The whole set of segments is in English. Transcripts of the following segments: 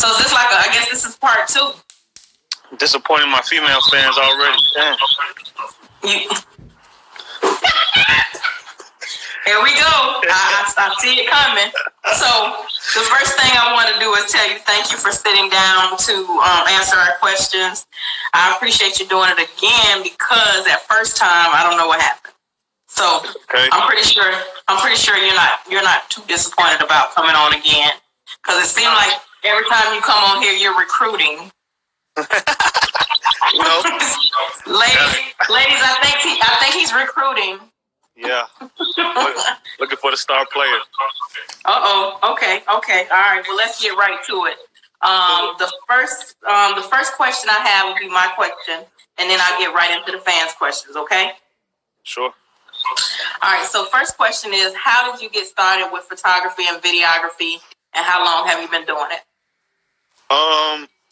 So is this like I guess this is part 2. Disappointing my female fans already. Damn. Here we go. I see it coming. So the first thing I want to do is tell you thank you for sitting down to answer our questions. I appreciate you doing it again because at first time I don't know what happened. So okay. I'm pretty sure you're not too disappointed about coming on again because it seems like every time you come on here you're recruiting. Ladies, I think he's recruiting. Yeah. Looking for the star player. Okay. All right. Well, let's get right to it. The first question I have will be my question, and then I'll get right into the fans' questions. Okay. Sure. All right. So, first question is, how did you get started with photography and videography, and how long have you been doing it?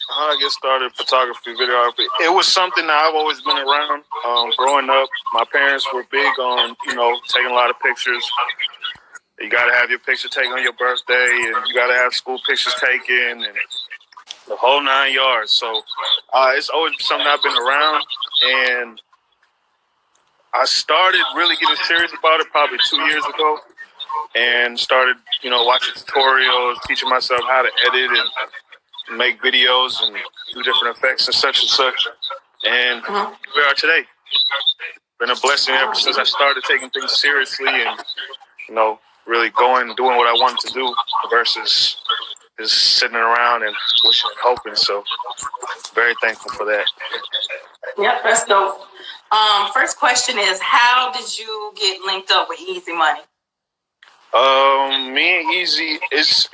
How I get started photography, videography. It was something that I've always been around. Growing up, my parents were big on, taking a lot of pictures. You got to have your picture taken on your birthday, and you got to have school pictures taken, and the whole 9 yards. So it's always something I've been around, and I started really getting serious about it probably 2 years ago, and started, watching tutorials, teaching myself how to edit and make videos and do different effects and such. And we are today. Been a blessing ever since I started taking things seriously and, really doing what I wanted to do versus just sitting around and wishing and hoping. So very thankful for that. Yep, that's dope. First question is, how did you get linked up with Easy Money? Me and Easy, it's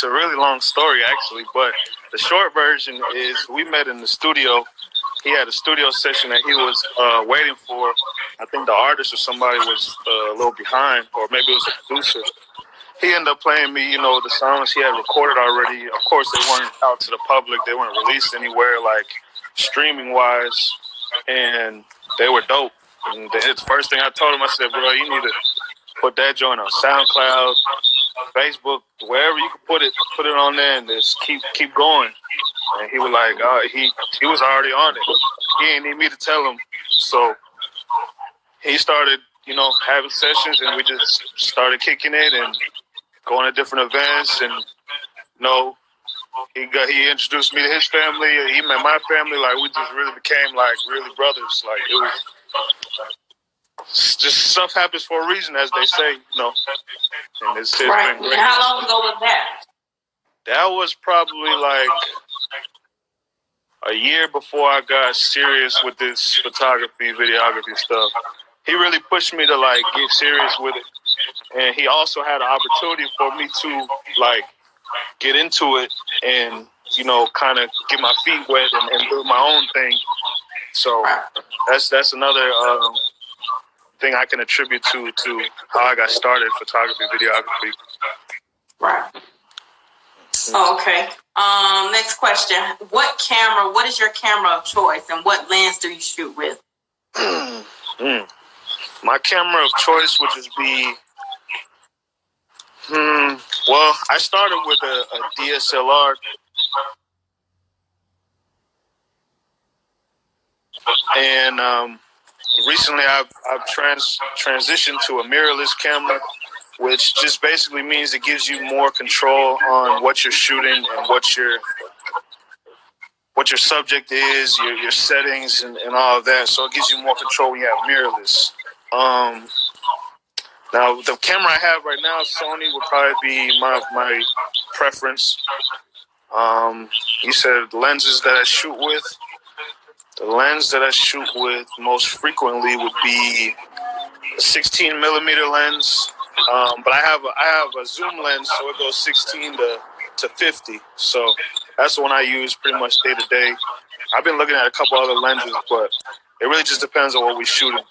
a really long story actually, but the short version is we met in the studio. He had a studio session that he was waiting for. I think the artist or somebody was a little behind, or maybe it was a producer. He ended up playing me, the songs he had recorded already. Of course, they weren't out to the public. They weren't released anywhere, like streaming-wise, and they were dope. And the first thing I told him, I said, bro, you need to put that joint on SoundCloud, Facebook, wherever you can put it on there, and just keep going. And he was like, he was already on it. He didn't need me to tell him. So he started, having sessions, and we just started kicking it and going to different events. And he introduced me to his family. He met my family. Like, we just really became really brothers. Like, it was just stuff happens for a reason, as they say, And it's right. been great. How long ago was that? That was probably a year before I got serious with this photography, videography stuff. He really pushed me to get serious with it. And he also had an opportunity for me to get into it and, kind of get my feet wet and do my own thing. So that's another thing I can attribute to how I got started photography, videography. Right. Okay. Next question. What is your camera of choice, and what lens do you shoot with? My camera of choice would just be, well, I started with a DSLR. And recently I've transitioned to a mirrorless camera, which just basically means it gives you more control on what you're shooting and what your subject is, your settings and all of that. So it gives you more control when you have mirrorless. Now the camera I have right now, Sony, would probably be my preference. You said lenses that I shoot with. The lens that I shoot with most frequently would be a 16 millimeter lens. But I have a zoom lens, so it goes 16 to 50. So that's the one I use pretty much day to day. I've been looking at a couple other lenses, but it really just depends on what we're shooting.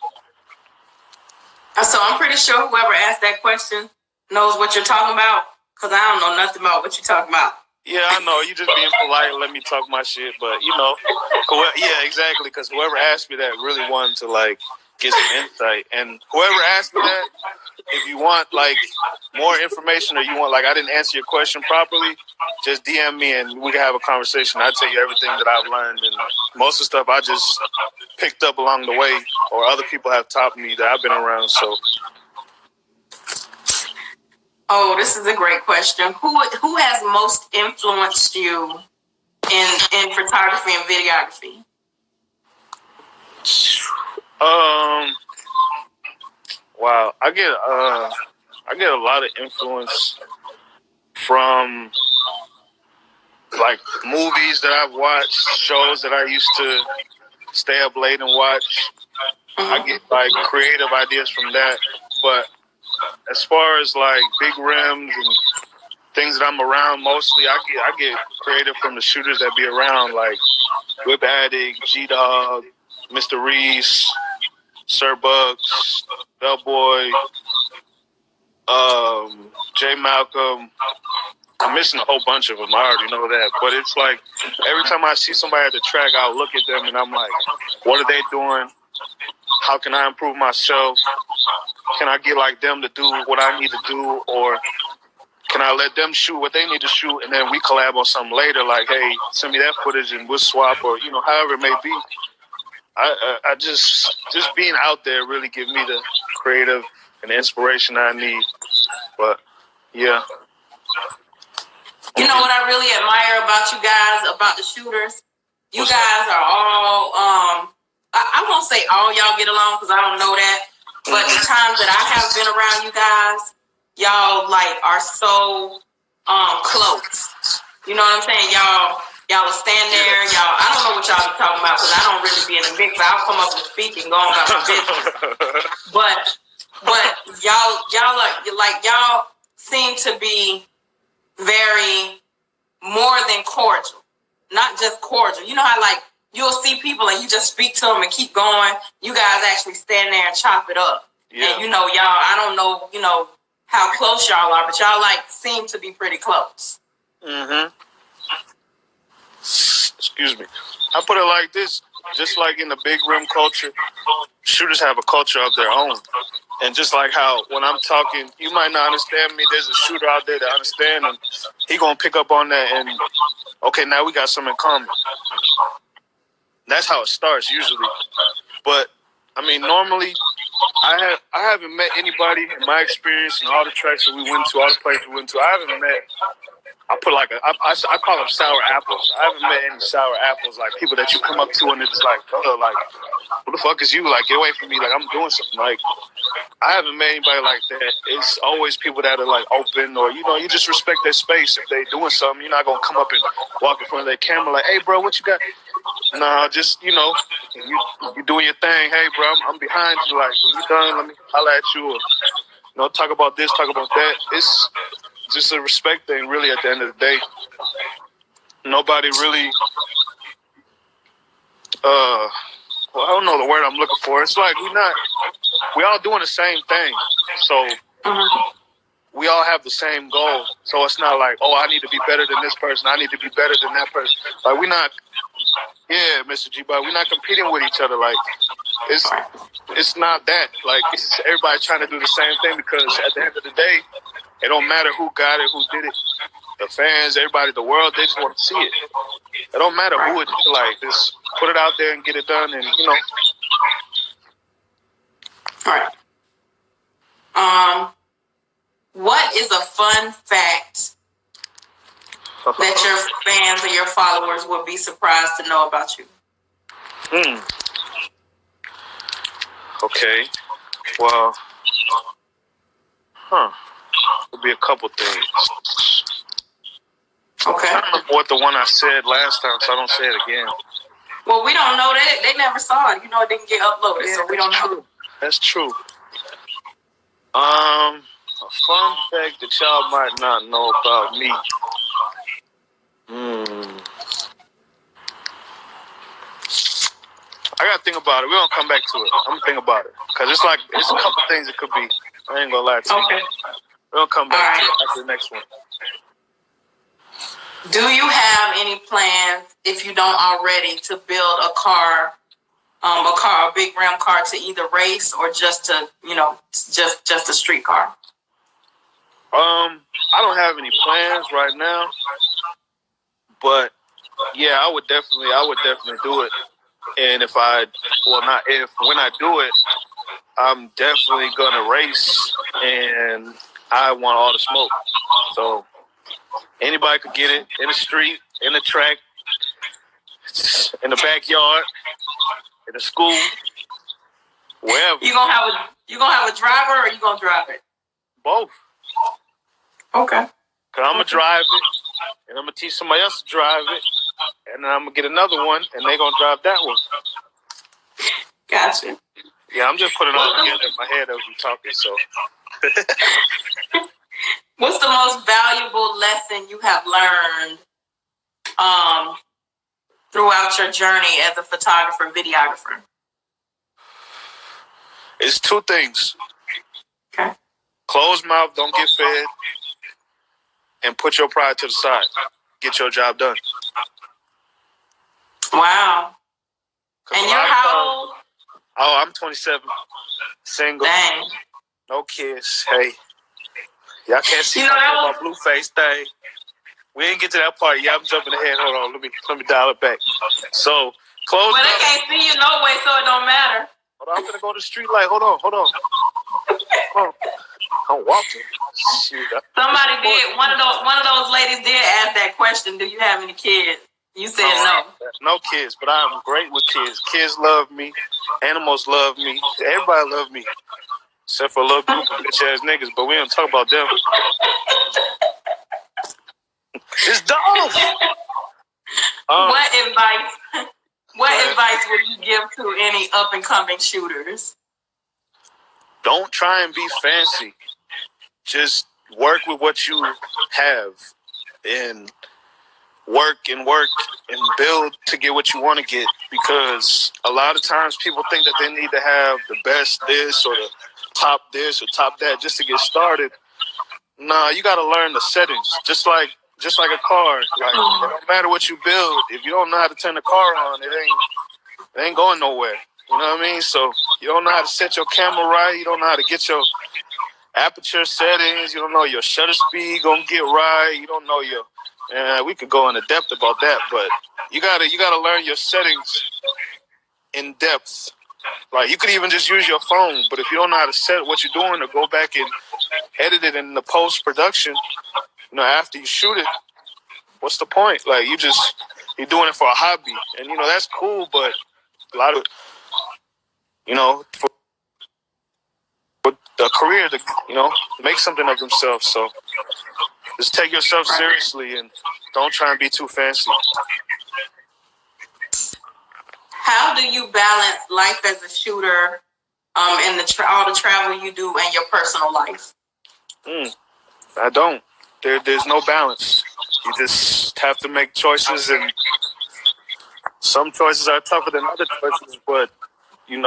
So I'm pretty sure whoever asked that question knows what you're talking about, because I don't know nothing about what you're talking about. Yeah, I know. You just being polite and let me talk my shit, but yeah, exactly. Because whoever asked me that really wanted to get some insight, and whoever asked me that, if you want like more information or you want like I didn't answer your question properly, just DM me and we can have a conversation. I'll tell you everything that I've learned, and most of the stuff I just picked up along the way, or other people have taught me that I've been around. So. Oh, this is a great question. Who has most influenced you in photography and videography? Wow, I get a lot of influence from like movies that I've watched, shows that I used to stay up late and watch. I get like creative ideas from that. But as far as like big rims and things that I'm around, mostly I get creative from the shooters that be around, like Whip Addict, G-Dog, Mr. Reese, Sir Bucks, Bellboy, J Malcolm. I'm missing a whole bunch of them. I already know that. But it's like every time I see somebody at the track, I'll look at them and I'm like, what are they doing? How can I improve myself? Can I get like them to do what I need to do? Or can I let them shoot what they need to shoot and then we collab on something later? Like, hey, send me that footage and we'll swap, or, you know, however it may be. I just being out there really give me the creative and the inspiration I need. But yeah. You know what I really admire about you guys, about the shooters? You guys are all, I won't say all y'all get along because I don't know that. But the times that I have been around you guys, y'all like are so close. You know what I'm saying? Y'all will stand there. Y'all, I don't know what y'all be talking about because I don't really be in the mix. I'll come up and speak and go on about my business. But y'all are like y'all seem to be very more than cordial, not just cordial. You know how like you'll see people and you just speak to them and keep going. You guys actually stand there and chop it up. Yeah. And you know, y'all, I don't know, you know, how close y'all are, but y'all like seem to be pretty close. Mm-hmm. Excuse me. I put it like this, just like in the big rim culture, shooters have a culture of their own. And just like how when I'm talking, you might not understand me, there's a shooter out there that understands, and he gonna pick up on that and, okay, now we got something in common. That's how it starts usually. But, I mean, normally, I haven't met anybody in my experience in all the tracks that we went to, all the places we went to. I haven't met, I call them sour apples. I haven't met any sour apples, like people that you come up to and it's like, oh, like, what the fuck is you? Like, get away from me. Like, I'm doing something. Like, I haven't met anybody like that. It's always people that are like open, or, you know, you just respect their space. If they doing something, you're not going to come up and walk in front of their camera like, hey, bro, what you got? Nah, just, you know, you doing your thing. Hey, bro, I'm behind you. Like, when you done, let me holler at you. Or, you know, talk about this, talk about that. It's just a respect thing, really, at the end of the day. Nobody really, well, I don't know the word I'm looking for. It's like we all doing the same thing. So we all have the same goal. So it's not like, oh, I need to be better than this person. I need to be better than that person. Like, we're not, yeah, Mr. G, but we're not competing with each other. Like, it's not that. Like, it's everybody trying to do the same thing, because at the end of the day, it don't matter who got it, who did it. The fans, everybody, the world, they just want to see it. It don't matter who it is. Like, just put it out there and get it done, and, you know. All right. What is a fun fact that your fans or your followers would be surprised to know about you? Okay. Well, it'll be a couple things. Okay. I don't know what the one I said last time, so I don't say it again. Well, we don't know that. They never saw it. You know, it didn't get uploaded, so we don't know. That's true. A fun fact that y'all might not know about me. I gotta think about it. We're gonna come back to it. I'm gonna think about it. Because it's a couple things it could be. I ain't gonna lie to you. Okay. We're gonna come back to it after the next one. Do you have any plans, if you don't already, to build a car a big ram car to either race or just to, just a street car? I don't have any plans right now, but yeah, I would definitely do it. And when I do it, I'm definitely gonna race, and I want all the smoke. So anybody could get it in the street, in the track, in the backyard, in the school, wherever. You gonna have a driver, or you gonna drive it? Both. Okay. Cause I'm gonna drive it, and I'm gonna teach somebody else to drive it, and then I'm gonna get another one, and they gonna drive that one. Gotcha. Yeah, I'm just putting it all together in my head as we talking. So, what's the most valuable lesson you have learned throughout your journey as a photographer, videographer? It's two things. Okay. Closed mouth, don't get fed, and put your pride to the side. Get your job done. Wow. And you're how old? Oh, I'm 27. Single. Dang. No kids. Hey. Y'all can't see my blue face thing. We didn't get to that part yet. I'm jumping ahead. Hold on. Let me dial it back. So, close. Well, they can't see you no way, so it don't matter. Hold on, I'm gonna go to the street light. Hold on. I'm walking. Shoot. Somebody did. One of those ladies did ask that question. Do you have any kids? You said no. No kids, but I'm great with kids. Kids love me. Animals love me. Everybody love me. Except for a little group of bitch ass niggas, but we don't talk about them. It's dogs. What advice would you give to any up and coming shooters? Don't try and be fancy. Just work with what you have and work and build to get what you want to get, because a lot of times people think that they need to have the best this or the top this or top that just to get started. Nah, you got to learn the settings. Just like a car. Like, it don't matter what you build. If you don't know how to turn the car on, it ain't going nowhere. You know what I mean? So you don't know how to set your camera right. You don't know how to get your aperture settings. You don't know your shutter speed gonna get right. You don't know we could go into depth about that, but you gotta learn your settings in depth. Like, you could even just use your phone, but if you don't know how to set what you're doing or go back and edit it in the post-production, after you shoot it, what's the point? Like, you're doing it for a hobby, and that's cool, but a lot of for a career to make something of themselves. So just take yourself seriously and don't try and be too fancy. How do you balance life as a shooter and all the travel you do and your personal life? I don't. There's no balance. You just have to make choices, and some choices are tougher than other choices, but you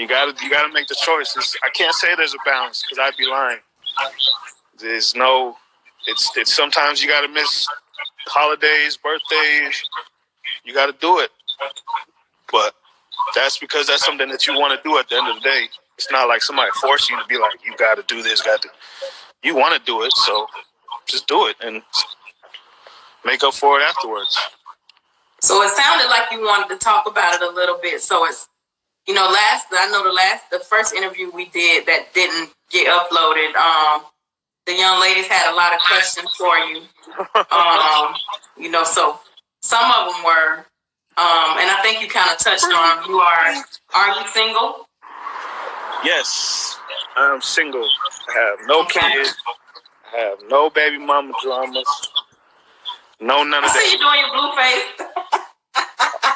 gotta make the choices. I can't say there's a balance because I'd be lying. There's no. It's sometimes you gotta miss holidays, birthdays. You gotta do it, but that's because that's something that you want to do at the end of the day. It's not like somebody forcing you to be like, you got to do this, You want to do it, so just do it and make up for it afterwards. So it sounded like you wanted to talk about it a little bit. So it's, the first interview we did that didn't get uploaded, the young ladies had a lot of questions for you. So some of them were, and I think you kind of touched on, are you single? Yes, I'm single. I have no kids. I have no baby mama dramas. No, none of that. I see you doing your blue face.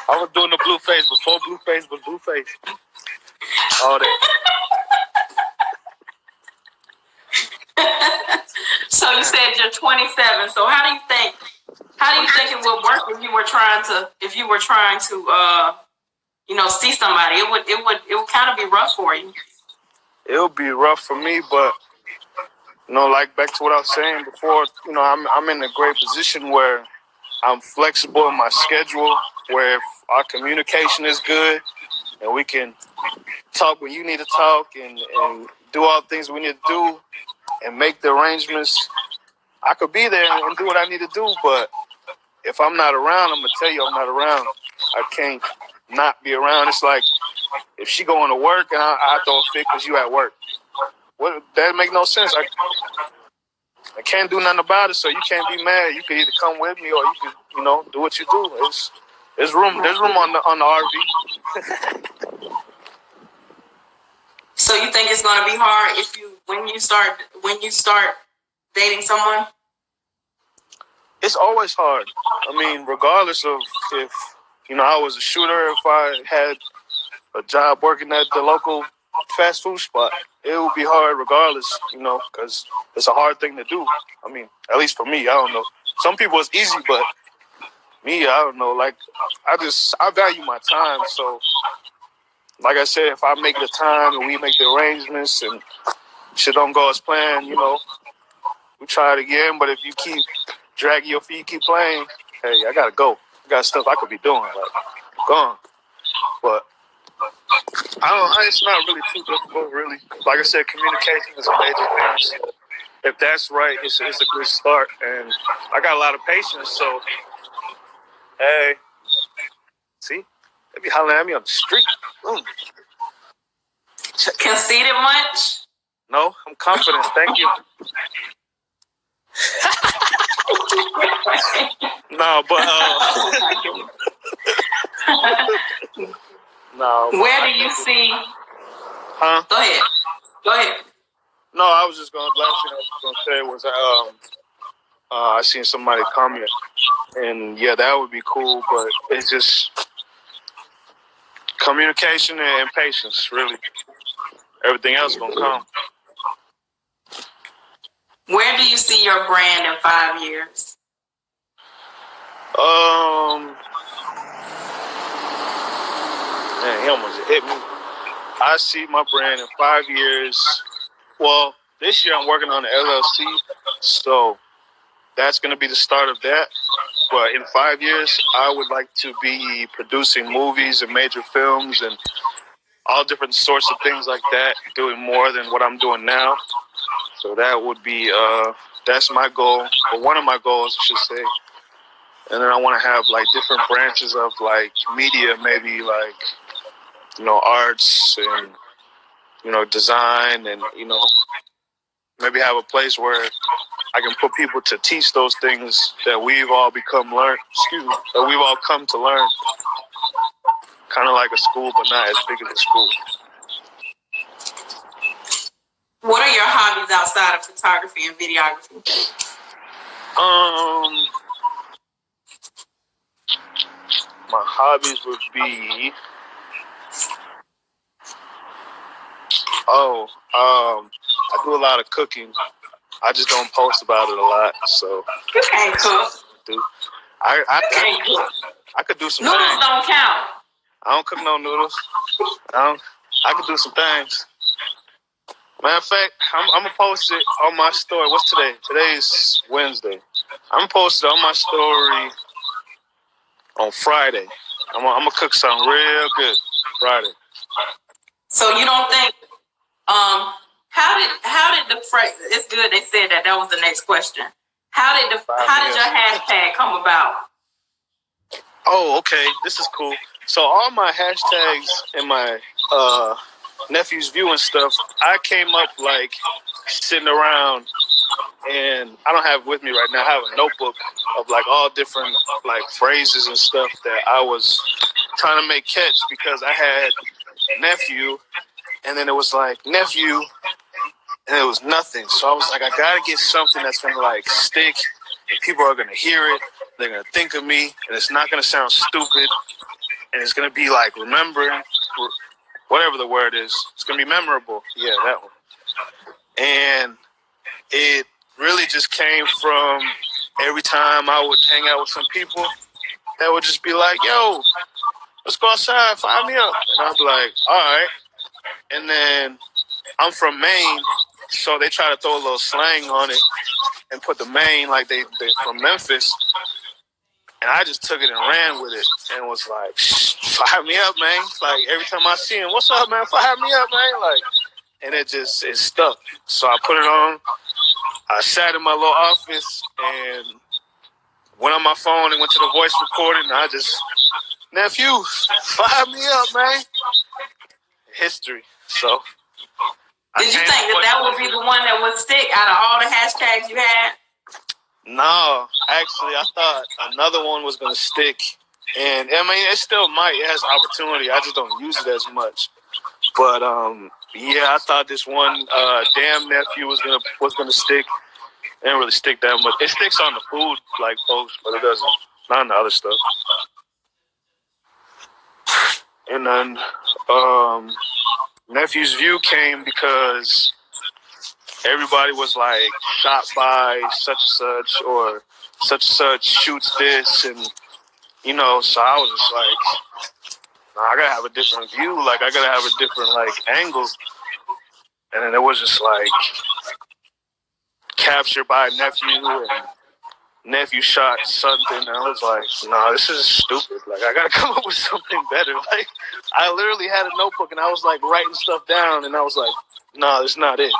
I was doing the blue face before blue face was blue face. All that. So you said you're 27. So how do you think it would work if you were trying to see somebody? It would kind of be rough for you. It would be rough for me, but like back to what I was saying before, I'm in a great position where I'm flexible in my schedule, where if our communication is good and we can talk when you need to talk and do all the things we need to do and make the arrangements, I could be there and do what I need to do. But if I'm not around, I'm going to tell you I'm not around. I can't not be around. It's like if she going to work and I throw a fit because you at work. That make no sense. I can't do nothing about it, so you can't be mad. You can either come with me or you can, do what you do. There's room on the RV. So you think it's going to be hard when you start dating someone? It's always hard. I mean, regardless of if I was a shooter, if I had a job working at the local fast food spot, it would be hard regardless, because it's a hard thing to do. I mean, at least for me, I don't know. Some people it's easy, but me, I don't know. Like, I value my time. So, like I said, if I make the time and we make the arrangements and shit don't go as planned, we try it again. But if you keep dragging your feet, keep playing, hey, I gotta go. I got stuff I could be doing. Like, gone. But it's not really too difficult, really. Like I said, communication is a major thing. So if that's right, it's a good start. And I got a lot of patience, so, hey, see? They be hollering at me on the street. Conceited much? No, I'm confident. Thank you. No, but no. Where do you see? Huh? Go ahead. No, I was just last thing I was gonna say was I seen somebody comment, and yeah, that would be cool, but it's just communication and patience, really. Everything else gonna come. Where do you see your brand in 5 years? Man, he almost hit me. I see my brand in 5 years. Well, this year I'm working on the LLC, so that's going to be the start of that. But in 5 years, I would like to be producing movies and major films and all different sorts of things like that, doing more than what I'm doing now. So that would be, that's my goal, or one of my goals, I should say. And then I want to have like different branches of like media, maybe like, arts and, design and, maybe have a place where I can put people to teach those things that we've all that we've all come to learn. Kind of like a school, but not as big as a school. What are your hobbies outside of photography and videography? My hobbies would be, I do a lot of cooking. I just don't post about it a lot, so. You can't cook. I could do some noodles things. Don't count. I don't cook no noodles. I could do some things. Matter of fact, I'm going to post it on my story. What's today? Today's Wednesday. I'm going to post it on my story on Friday. I'm going to cook something real good Friday. So you don't think, how did the phrase, it's good they said that was the next question. How did your hashtag come about? Oh, okay. This is cool. So all my hashtags in my Nefews View and stuff, I came up like sitting around, and I don't have it with me right now. I have a notebook of like all different like phrases and stuff that I was trying to make catch, because I had nephew, and then it was like nephew, and it was nothing. So I was like, I gotta get something that's gonna like stick, and people are gonna hear it. They're gonna think of me, and it's not gonna sound stupid, and it's gonna be like remembering, whatever the word is. It's gonna be memorable. Yeah, that one. And it really just came from every time I would hang out with some people that would just be like, yo, let's go outside, fire me up. And I'd be like, all right. And then I'm from Maine, so they try to throw a little slang on it and put the Maine like they from Memphis. And I just took it and ran with it and was like, fire me up, man. Like, every time I see him, what's up, man? Fire me up, man. Like, and it stuck. So I put it on. I sat in my little office and went on my phone and went to the voice recording. And I just, Nefews, fire me up, man. History. So. Did you think that would be the one that would stick out of all the hashtags you had? No, actually, I thought another one was going to stick. And, I mean, it still might. It has opportunity. I just don't use it as much. But, yeah, I thought this one, Damn Nephew was gonna stick. It didn't really stick that much. It sticks on the food, like, post, but it doesn't. Not on the other stuff. And then, Nefews View came because everybody was like shot by such and such or such and such shoots this, and you know, so I was just like, nah, I gotta have a different view, like I gotta have a different like angle. And then it was just like captured by a nephew, and nephew shot something, and I was like, nah, this is stupid. Like, I gotta come up with something better. Like, I literally had a notebook, and I was like writing stuff down, and I was like, nah, this is not it.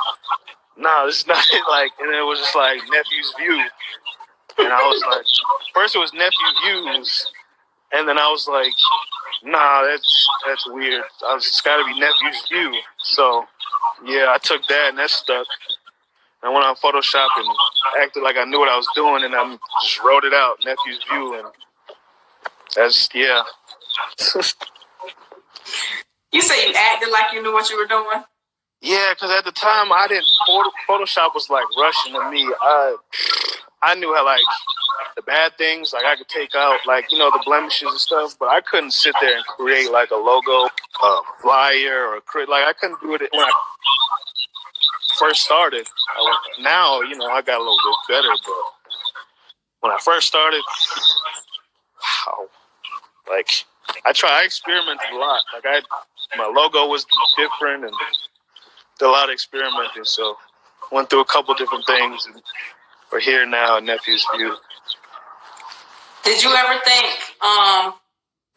Nah, this is not it. Like, and then it was just like Nefews View, and I was like, first it was Nephew Views, and then I was like, nah, that's weird. It's got to be Nefews View. So yeah, I took that, and that stuck. I went on Photoshop and acted like I knew what I was doing, and I just wrote it out, Nefews View, and that's, yeah. You say you acted like you knew what you were doing? Yeah, because at the time, I didn't, Photoshop was like rushing to me. I knew how, like, the bad things, like, I could take out, like, you know, the blemishes and stuff, but I couldn't sit there and create, like, a logo, a flyer, or, like, I couldn't do it when I first started. Now, you know, I got a little bit better, but when I first started, wow, like I experimented a lot. Like my logo was different and did a lot of experimenting. So went through a couple different things, and we're here now at Nefews View. Did you ever think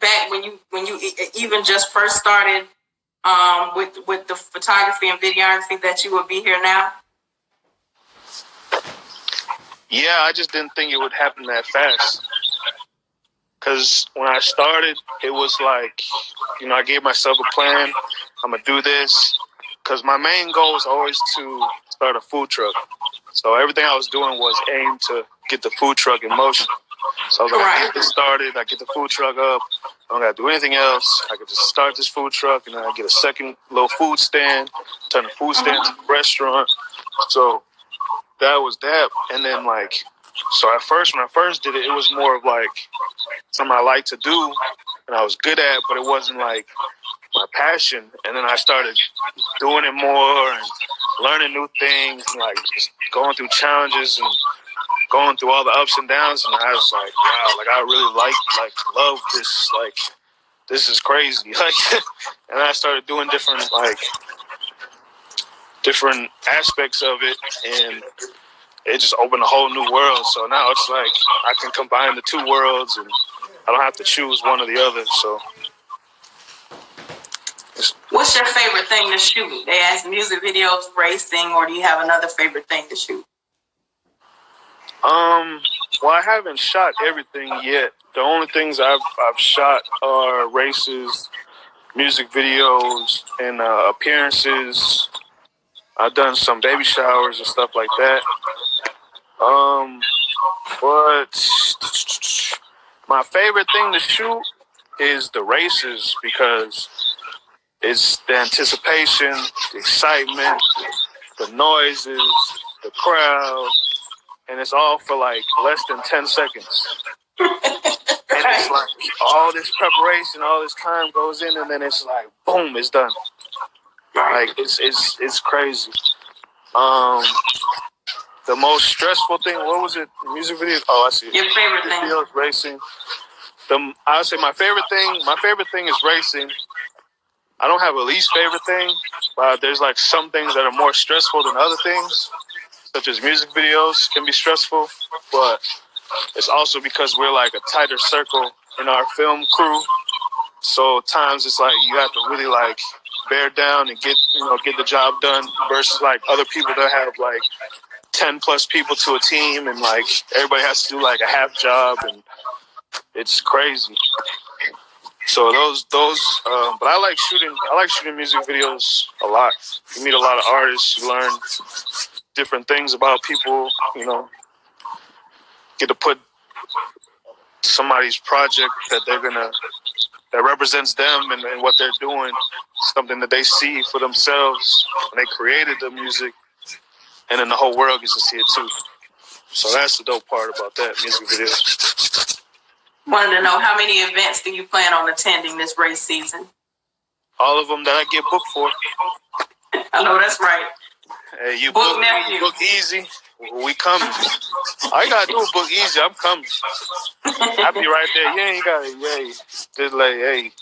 back when you even just first started with the photography and videography that you would be here now? Yeah, I just didn't think it would happen that fast. Because when I started, it was like, you know, I gave myself a plan. I'm going to do this. Because my main goal was always to start a food truck. So everything I was doing was aimed to get the food truck in motion. So I was like, I get this started, I get the food truck up. I don't got to do anything else. I could just start this food truck, and then I get a second little food stand, turn the food stand to a restaurant. So that was that. And then, like, so at first, when I first did it, it was more of like something I like to do and I was good at, but it wasn't like my passion. And then I started doing it more and learning new things and like just going through challenges and going through all the ups and downs. And I was like, wow, like I really love this. Like, this is crazy. Like, and I started doing different aspects of it, and it just opened a whole new world. So now it's like I can combine the two worlds, and I don't have to choose one or the other. So, what's your favorite thing to shoot? They ask music videos, racing, or do you have another favorite thing to shoot? Well, I haven't shot everything yet. The only things I've shot are races, music videos, and appearances. I've done some baby showers and stuff like that. But my favorite thing to shoot is the races because it's the anticipation, the excitement, the noises, the crowd, and it's all for like less than 10 seconds. And it's like all this preparation, all this time goes in, and then it's like, boom, it's done. Like it's crazy. The most stressful thing, what was it? Music video? Oh, I see. Your favorite thing? Videos, racing. I would say my favorite thing is racing. I don't have a least favorite thing, but there's like some things that are more stressful than other things, such as music videos can be stressful. But it's also because we're like a tighter circle in our film crew. So times it's like you have to really like bear down and get the job done versus like other people that have like 10 plus people to a team and like everybody has to do like a half job and it's crazy. So but I like shooting music videos a lot. You meet a lot of artists, you learn different things about people, get to put somebody's project that represents them and what they're doing, something that they see for themselves when they created the music, and then the whole world gets to see it too. So that's the dope part about that music video. Wanted to know, how many events do you plan on attending this race season? All of them that I get booked for. I know that's right. Hey, you book easy, we coming. All you gotta do is book easy, I'm coming. I'll be right there. You ain't got it. Yeah, just like, hey,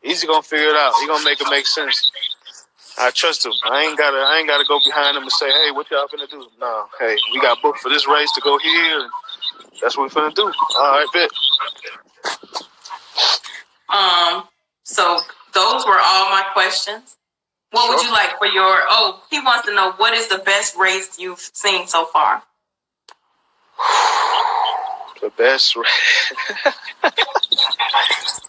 Easy gonna figure it out. He gonna make it make sense. I trust him. I ain't gotta go behind him and say, hey, what y'all finna do? No, hey, we got booked for this race to go here, and that's what we finna do. All right, bet. So those were all my questions. What would you like for your? Oh, he wants to know, what is the best race you've seen so far? The best race.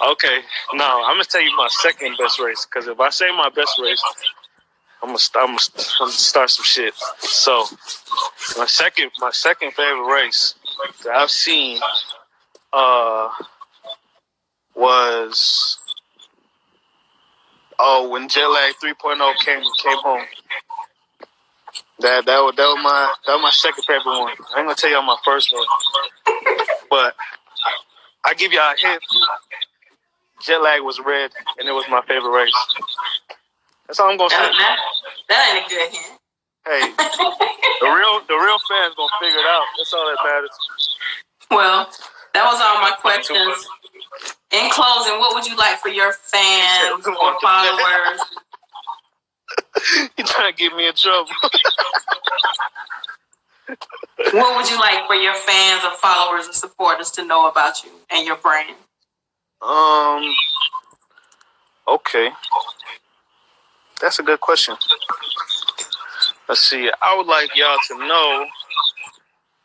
Okay, no, I'm gonna tell you my second best race, because if I say my best race, I'm gonna start some shit. So my second favorite race that I've seen was when Jetlag 3.0 came home. That was my second favorite one. I ain't gonna tell y'all my first one, but I give y'all a hint. Jetlag was red, and it was my favorite race. That's all I'm gonna say. That ain't a good hint. Hey, the real fans gonna figure it out. That's all that matters. Well, that was all my questions. In closing, what would you like for your fans or followers? You trying to get me in trouble? What would you like for your fans or followers or supporters to know about you and your brand? Okay. That's a good question. Let's see. I would like y'all to know,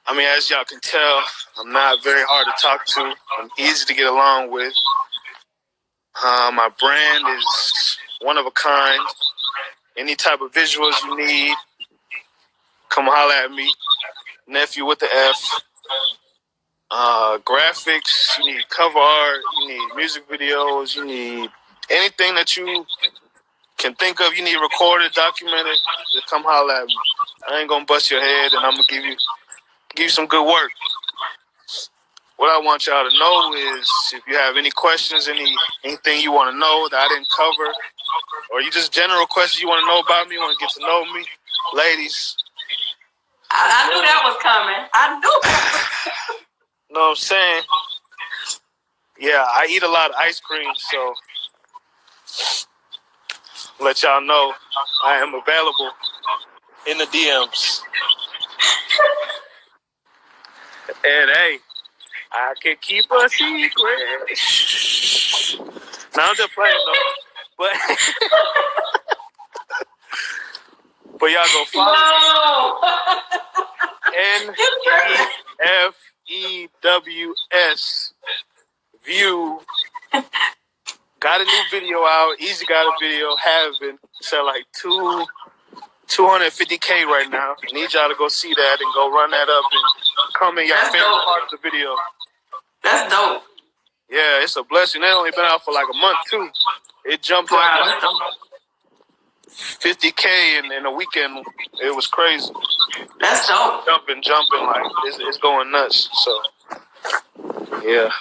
I mean, as y'all can tell, I'm not very hard to talk to. I'm easy to get along with. My brand is one of a kind. Any type of visuals you need, come holler at me. Nephew with the F. Graphics, you need cover art, you need music videos, you need anything that you can think of, you need recorded, documented, just come holler at me. I ain't gonna bust your head, and I'm gonna give you some good work. What I want y'all to know is, if you have any questions, anything you want to know that I didn't cover, or you just general questions you want to know about me, want to get to know me, ladies. I knew that was coming. I knew. Know what I'm saying? Yeah, I eat a lot of ice cream, so let y'all know I am available in the DMs. And hey, I can keep a secret. Now I'm just playing though, but y'all go follow Nefews View. Got a new video out. Easy got a video. Having said like 250K right now. Need y'all to go see that and go run that up and comment y'all favorite part of the video. That's dope. Yeah, it's a blessing. They only been out for like a month too. It jumped up like 50K in a weekend. It was crazy. That's dope. Jumping like it's going nuts. So yeah.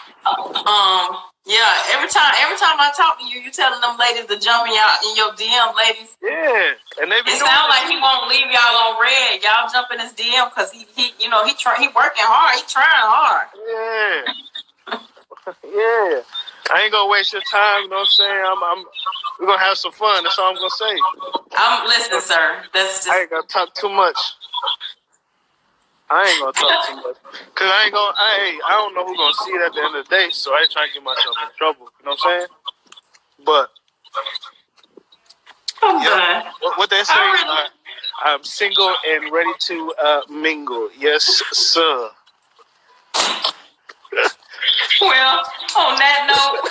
Yeah. Every time I talk to you, you telling them ladies to jump in your DM, ladies. Yeah, and they be. It sounds like he won't leave y'all on red. Y'all jump in his DM because he working hard. He trying hard. Yeah. Yeah. I ain't gonna waste your time. You know what I'm saying? We're gonna have some fun. That's all I'm gonna say. I'm listening, sir. That's just. I ain't gonna talk too much. I ain't gonna talk too much. Cause I don't know who's gonna see it at the end of the day, so I ain't trying to get myself in trouble. You know what I'm saying? But what they say, I'm single and ready to mingle. Yes, sir. Well, on that note,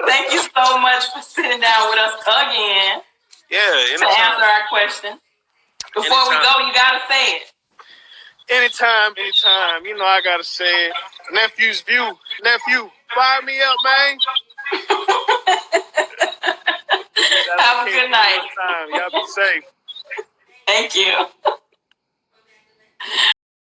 thank you so much for sitting down with us again. Yeah, to answer our question. Before we go, you gotta say it. Anytime. You know I gotta say it. Nefews View. Nephew, fire me up, man. Have a good night. Y'all be safe. Thank you.